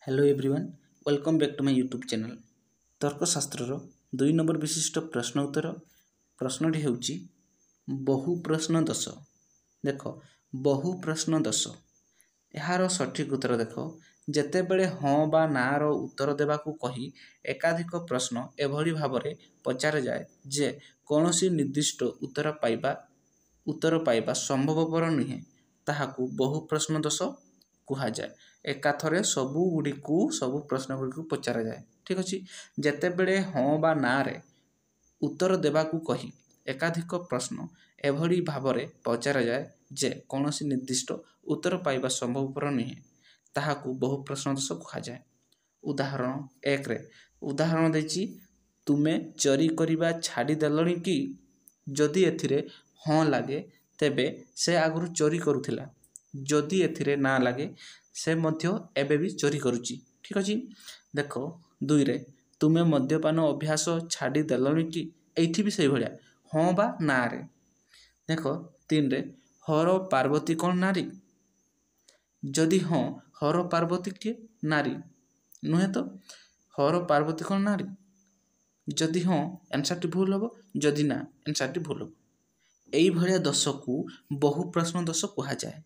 Hello everyone welcome back to my YouTube channel तर्कशास्त्र 2 number विशिष्ट प्रश्न उत्तर प्रश्नटी होउची बहु प्रश्न 10 देख बहु प्रश्न 10 यार सठिक उत्तर देख जेते बेले हाँ बा ना रो उत्तर देबाकू कही एकाधिक प्रश्न एभली भाबरे पचार जाए जे कौनसी निर्दिष्ट उत्तर पाइबा संभवपर नुहे ताहाकू बहु प्रश्न 10 कुहा जाए। एकाथरे सबू प्रश्न गुड़ी पचार जाए। ठीक अच्छे जेते बेले हाँ बा ना रे उत्तर देबाकू कही एकाधिक प्रश्न एभली भाबरे पचार जाए जे कौनसी निर्दिष्ट उत्तर पाइबा संभवपर नुहे ताहाकू बहु प्रश्न 10 कुहा जाए। उदाहरण 1 रे उदाहरण देछि तुमे चोरी करिबा छाड़ी देलणी कि जदि एथिरे हाँ लागे तेबे से आगुरु चोरी करुथिला जदि एथिरे ना लागे से मध्य एबे भी चोरी करुची। ठीक अछि देखो 2 रे तुमे मद्यपान अभ्यास छाड़ी देलणी कि एठी भी सही भलिया हाँ बा ना रे। देखो 3 रे हर पार्वती कौन नारी जदि हाँ हर पार्वती के नारी नुहे तो हर पार्वती कौन नारी जदि हाँ आंसर टी भूल हम जदि ना आंसर टी भूल हम एई भलिया 10 को बहु प्रश्न 10 कुहा जाए।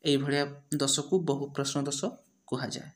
एई भलिया 10 को बहु प्रश्न 10 कुहा जाए।